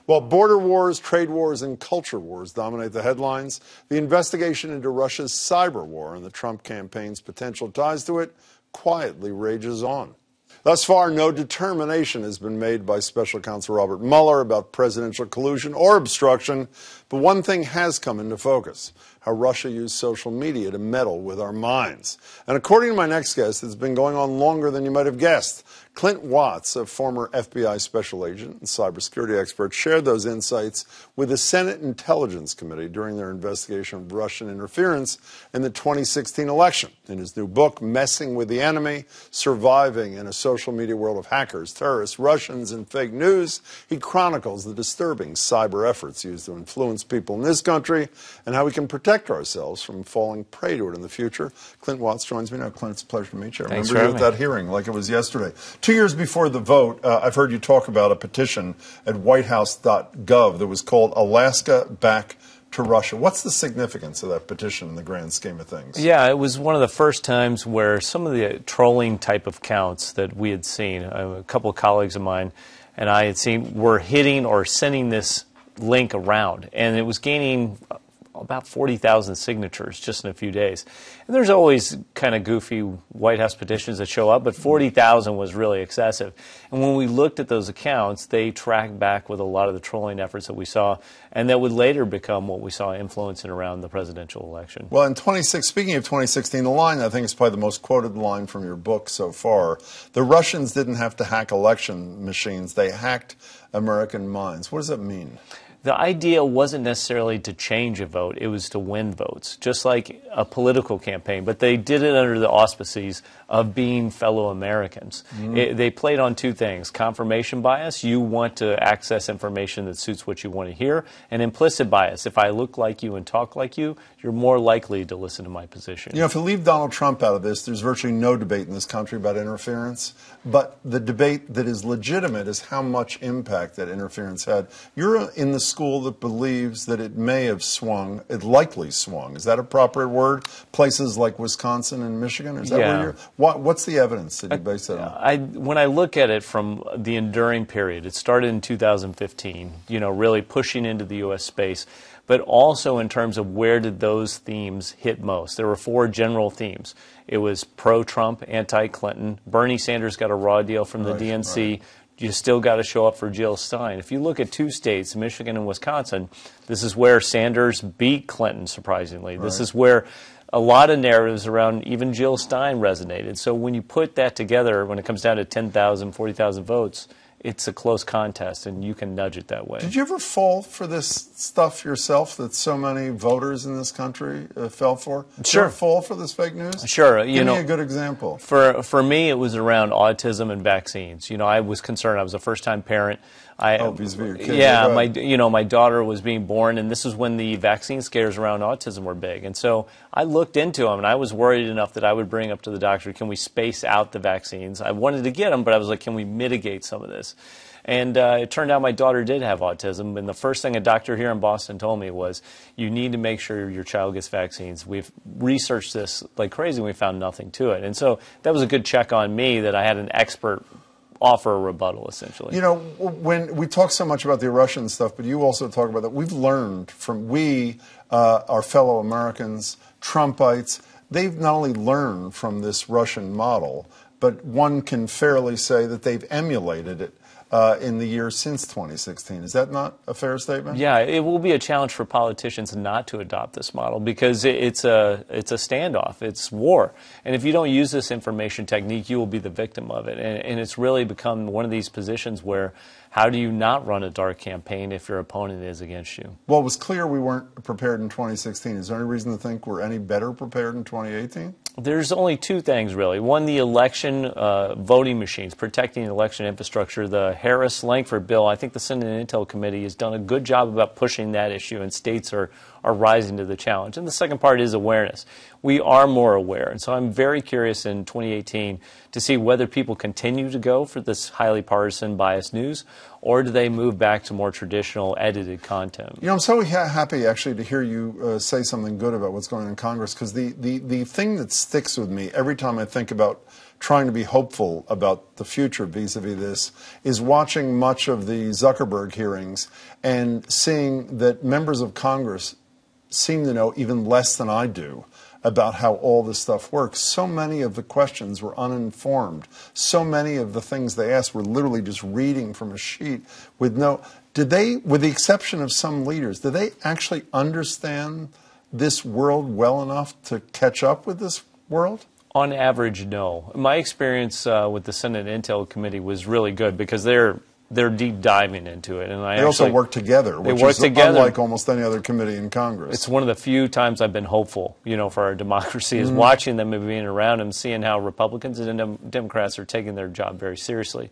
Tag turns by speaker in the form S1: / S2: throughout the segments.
S1: While border wars, trade wars, and culture wars dominate the headlines, the investigation into Russia's cyber war and the Trump campaign's potential ties to it quietly rages on. Thus far, no determination has been made by Special Counsel Robert Mueller about presidential collusion or obstruction, but one thing has come into focus: how Russia used social media to meddle with our minds. And according to my next guest, it's been going on longer than you might have guessed. Clint Watts, a former FBI special agent and cybersecurity expert, shared those insights with the Senate Intelligence Committee during their investigation of Russian interference in the 2016 election. In his new book, Messing with the Enemy: Surviving in a Social Media World of Hackers, Terrorists, Russians, and Fake News, he chronicles the disturbing cyber efforts used to influence people in this country and how we can protect ourselves from falling prey to it in the future. Clint Watts joins me now. Clint, it's a pleasure to meet you. I remember you at that hearing like it was yesterday. 2 years before the vote, I've heard you talk about a petition at whitehouse.gov that was called Alaska Back to Russia. What's the significance of that petition in the grand scheme of things?
S2: Yeah, it was one of the first times where some of the trolling type of counts that we had seen, a couple of colleagues of mine and I had seen, were hitting or sending this link around, and it was gaining about 40,000 signatures just in a few days. And there's always kind of goofy White House petitions that show up, but 40,000 was really excessive. And when we looked at those accounts, they tracked back with a lot of the trolling efforts that we saw, and that would later become what we saw influencing around the presidential election.
S1: Well, speaking of 2016, the line I think is probably the most quoted line from your book so far: the Russians didn't have to hack election machines, they hacked American minds. What does that mean?
S2: The idea wasn't necessarily to change a vote, it was to win votes, just like a political campaign. But they did it under the auspices of being fellow Americans. They played on two things: confirmation bias, you want to access information that suits what you want to hear, and implicit bias. If I look like you and talk like you, you're more likely to listen to my position.
S1: You know, if you leave Donald Trump out of this, there's virtually no debate in this country about interference. But the debate that is legitimate is how much impact that interference had. You're in the school that believes that it may have swung, it likely swung. Is that a proper word? Places like Wisconsin and Michigan? Is that where you're? What's the evidence that you base that on?
S2: When I look at it from the enduring period, it started in 2015, really pushing into the U.S. space, but also in terms of where did those themes hit most. There were four general themes. It was pro-Trump, anti-Clinton. Bernie Sanders got a raw deal from the DNC. Right. You still got to show up for Jill Stein. If you look at two states, Michigan and Wisconsin, this is where Sanders beat Clinton, surprisingly. Right. This is where a lot of narratives around even Jill Stein resonated. So when you put that together, when it comes down to 10,000, 40,000 votes, it's a close contest, and you can nudge it that way.
S1: Did you ever fall for this stuff yourself that so many voters in this country fell for? Did you ever fall for this fake news?
S2: Sure.
S1: Give me a good example.
S2: For me, it was around autism and vaccines. I was concerned. I was a first-time parent.
S1: Vis-a-vis your kid.
S2: Yeah, my daughter was being born, and this is when the vaccine scares around autism were big. And so I looked into them, and I was worried enough that I would bring up to the doctor, can we space out the vaccines? I wanted to get them, but I was like, can we mitigate some of this? And it turned out my daughter did have autism, and the first thing a doctor here in Boston told me was, you need to make sure your child gets vaccines. We've researched this like crazy, and we found nothing to it. And so that was a good check on me that I had an expert offer a rebuttal, essentially.
S1: When we talk so much about the Russian stuff, but you also talk about that, we've learned from our fellow Americans, Trumpites, they've not only learned from this Russian model, but one can fairly say that they've emulated it in the years since 2016. Is that not a fair statement?
S2: Yeah, it will be a challenge for politicians not to adopt this model because it's a standoff. It's war. And if you don't use this information technique, you will be the victim of it. And it's really become one of these positions where how do you not run a dark campaign if your opponent is against you?
S1: Well, it was clear we weren't prepared in 2016. Is there any reason to think we're any better prepared in 2018?
S2: There's only two things, really. One, the election voting machines, protecting the election infrastructure. The Harris-Lankford bill, I think the Senate Intel Committee has done a good job about pushing that issue, and states are rising to the challenge. And the second part is awareness. We are more aware. And so I'm very curious in 2018 to see whether people continue to go for this highly partisan, biased news, or do they move back to more traditional edited content?
S1: You know, I'm so happy actually to hear you say something good about what's going on in Congress, because the thing that sticks with me every time I think about trying to be hopeful about the future vis-a-vis this is watching much of the Zuckerberg hearings and seeing that members of Congress seem to know even less than I do about how all this stuff works. So many of the questions were uninformed. So many of the things they asked were literally just reading from a sheet with no... Did they, with the exception of some leaders, did they actually understand this world well enough to catch up with this world?
S2: On average, no. My experience with the Senate Intel Committee was really good because they're deep diving into it, and
S1: they also work together, which is unlike almost any other committee in Congress.
S2: It's one of the few times I've been hopeful, for our democracy, is watching them and being around them, seeing how Republicans and Democrats are taking their job very seriously.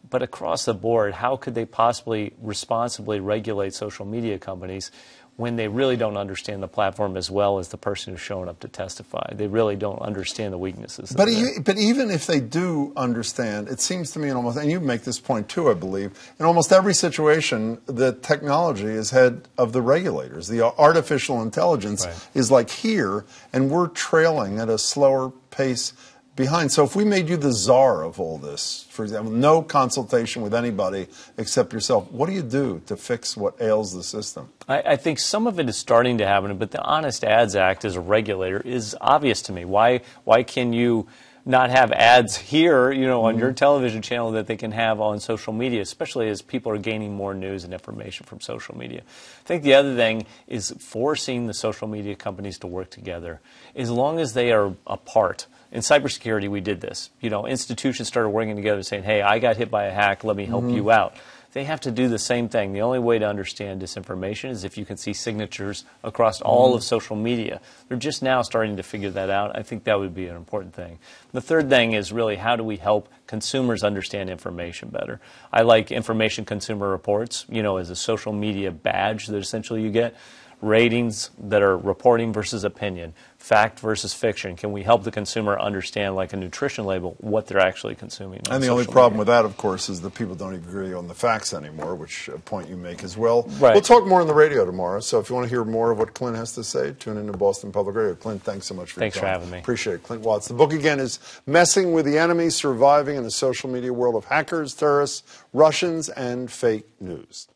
S2: But across the board, how could they possibly responsibly regulate social media companies when they really don't understand the platform as well as the person who's showing up to testify? They really don't understand the weaknesses.
S1: But even if they do understand, it seems to me, and you make this point too, I believe, in almost every situation, the technology is head of the regulators. The artificial intelligence is like here, and we're trailing at a slower pace behind. So if we made you the czar of all this, for example, no consultation with anybody except yourself, what do you do to fix what ails the system?
S2: I think some of it is starting to happen, but the Honest Ads Act as a regulator is obvious to me. Why can you not have ads here, on your television channel that they can have on social media, especially as people are gaining more news and information from social media? I think the other thing is forcing the social media companies to work together. As long as they are apart. In cybersecurity, we did this. Institutions started working together saying, hey, I got hit by a hack, let me help you out. They have to do the same thing. The only way to understand disinformation is if you can see signatures across all of social media. They're just now starting to figure that out. I think that would be an important thing. The third thing is really how do we help consumers understand information better? I like information consumer reports, as a social media badge that essentially you get. Ratings that are reporting versus opinion, fact versus fiction. Can we help the consumer understand, like a nutrition label, what they're actually consuming?
S1: And the only problem with that, of course, is that people don't even agree on the facts anymore, which a point you make as well.
S2: Right.
S1: We'll talk more on the radio tomorrow, so if you want to hear more of what Clint has to say, tune in to Boston Public Radio. Clint, thanks so much for your time.
S2: Thanks for having me.
S1: Appreciate it. Clint Watts. The book, again, is Messing with the Enemy, Surviving in a Social Media World of Hackers, Terrorists, Russians, and Fake News.